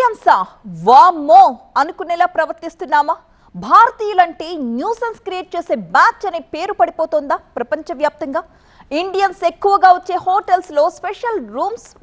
ఇండియన్సా వామ్మో అనుకునేలా ప్రవర్తిస్తున్నామా? భారతీయులంటే nuisance create చేసే batch అనే పేరు పడిపోతోందా ప్రపంచవ్యాప్తంగా? ఇండియన్స్ ఎక్కువగా వచ్చే హోటల్స్ లో స్పెషల్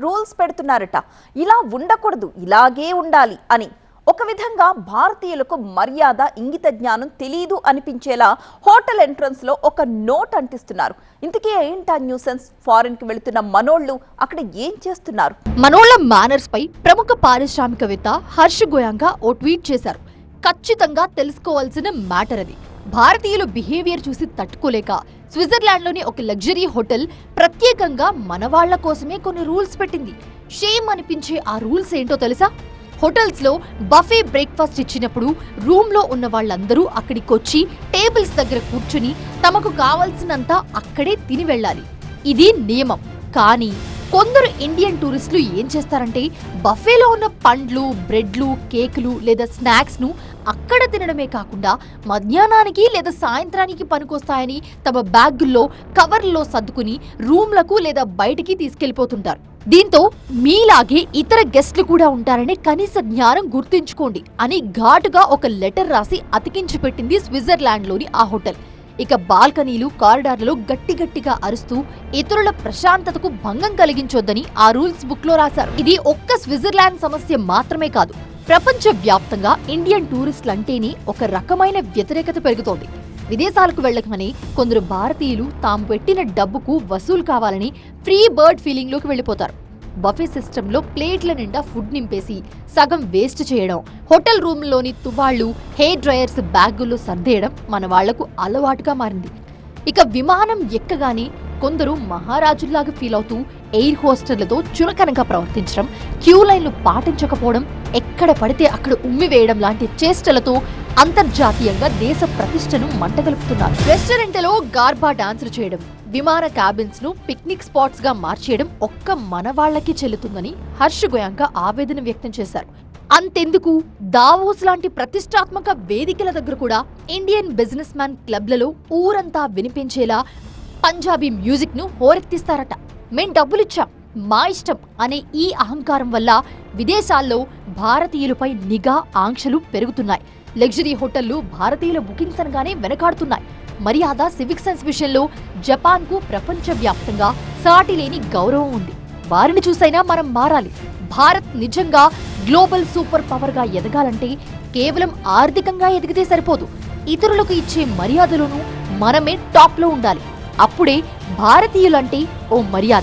రూల్స్ పెడుతున్నారట. ఇలా ఉండకూడదు, ఇలాగే ఉండాలి అని. ఒక విధంగా భారతీయులకు మర్యాద, ఇంగిత జ్ఞానం తెలీదు అనిపించేలా హోటల్ ఎంట్రన్స్ లో ఒక నోట్ అంటిస్తున్నారు. ఇంతకీ ఏంటా న్యూసెన్స్? ఫారెన్ కి వెళుతున్న మనోళ్లు అక్కడ ఏం చేస్తున్నారు? మనోళ్ల మేనర్స్ పై ప్రముఖ పారిశ్రామికవేత్త హర్ష్ గోయాంకా ఓ ట్వీట్ చేశారు. ఖచ్చితంగా తెలుసుకోవాల్సిన మ్యాటర్ అది. భారతీయులు బిహేవియర్ చూసి తట్టుకోలేక స్విట్జర్లాండ్ లోని ఒక లగ్జరీ హోటల్ ప్రత్యేకంగా మనవాళ్ల కోసమే కొన్ని రూల్స్ పెట్టింది. షేమ్ అనిపించే ఆ రూల్స్ ఏంటో తెలుసా? హోటల్స్ లో బఫే బ్రేక్ఫాస్ట్ ఇచ్చినప్పుడు రూమ్ లో ఉన్న వాళ్ళందరూ అక్కడికొచ్చి టేబుల్స్ దగ్గర కూర్చుని తమకు కావాల్సినంత అక్కడే తిని వెళ్ళాలి. ఇది నియమం. కానీ కొందరు ఇండియన్ టూరిస్టులు ఏం చేస్తారంటే బఫేలో ఉన్న పండ్లు, బ్రెడ్లు, కేకులు లేదా స్నాక్స్ ను అక్కడ తినడమే కాకుండా మధ్యాహ్నానికి లేదా సాయంత్రానికి పనికొస్తాయని తమ బ్యాగుల్లో, కవర్లలో సర్దుకుని రూమ్లకు లేదా బయటికి తీసుకెళ్లిపోతుంటారు. దీంతో మీలాగే ఇతర గెస్ట్లు కూడా ఉంటారనే కనీస జ్ఞానం గుర్తుంచుకోండి అని ఘాటుగా ఒక లెటర్ రాసి అతికించి పెట్టింది స్విట్జర్లాండ్ లోని ఆ హోటల్. ఇక బాల్కనీలు, కారిడార్లలో గట్టిగా అరుస్తూ ఇతరుల ప్రశాంతతకు భంగం కలిగించొద్దని ఆ రూల్స్ బుక్ లో రాశారు. ఇది ఒక్క స్విట్జర్లాండ్ సమస్య మాత్రమే కాదు. ప్రపంచ వ్యాప్తంగా ఇండియన్ టూరిస్టులంటేనే ఒక రకమైన వ్యతిరేకత పెరుగుతోంది. విదేశాలకు వెళ్లకమని కొందరు భారతీయులు తాము పెట్టిన డబ్బుకు వసూలు కావాలని ఫ్రీ బర్డ్ ఫీలింగ్ లోకి వెళ్లిపోతారు. బఫే సిస్టంలో ప్లేట్ల నిండా ఫుడ్ నింపేసి సగం వేస్ట్ చేయడం, హోటల్ రూమ్లోని తువాళ్లు, హెయిర్ డ్రయర్స్ బ్యాగుల్లో సర్దేయడం మన వాళ్లకు అలవాటుగా మారింది. ఇక విమానం ఎక్కగానే కొందరు మహారాజుల్లాగా ఫీల్ అవుతూ ఎయిర్ హోస్టర్లతో చులకనగా ప్రవర్తించడం, క్యూ లైన్లు పాటించకపోవడం, ఎక్కడ పడితే అక్కడ ఉమ్మివేయడం లాంటి చేష్టలతో అంతర్జాతీయంగా దేశ ప్రతిష్టను మంటగలుపుతున్నారు. రెస్టారెంట్లో గార్బా డాన్సులు చేయడం, విమాన క్యాబిన్స్ ను పిక్నిక్ స్పాట్స్ గా మార్చేయడం ఒక్క మనవాళ్లకి చెల్లుతుందని హర్ష్ గోయాంకా ఆవేదన వ్యక్తం చేశారు. అంతెందుకు, దావోస్ లాంటి ప్రతిష్టాత్మక వేదికల దగ్గర కూడా ఇండియన్ బిజినెస్ మ్యాన్ క్లబ్లలో ఊరంతా వినిపించేలా పంజాబీ మ్యూజిక్ ను హోరెత్తిస్తారట. మేం డబ్బులిచ్చాం, మా ఇష్టం అనే ఈ అహంకారం వల్ల విదేశాల్లో భారతీయులపై నిఘా, ఆంక్షలు పెరుగుతున్నాయి. లగ్జరీ హోటళ్లు భారతీయుల బుకింగ్స్ అనగానే వెనకాడుతున్నాయి. మర్యాద, సివిక్ సెన్స్ విషయంలో జపాన్ కు ప్రపంచవ్యాప్తంగా సాటిలేని గౌరవం ఉంది. వారిని చూసైనా మనం మారాలి. భారత్ నిజంగా గ్లోబల్ సూపర్ పవర్ గా ఎదగాలంటే కేవలం ఆర్థికంగా ఎదిగితే సరిపోదు. ఇతరులకు ఇచ్చే మర్యాదలోనూ మనమే టాప్ లో ఉండాలి. అప్పుడే భారతీయులంటే ఓ మర్యాద.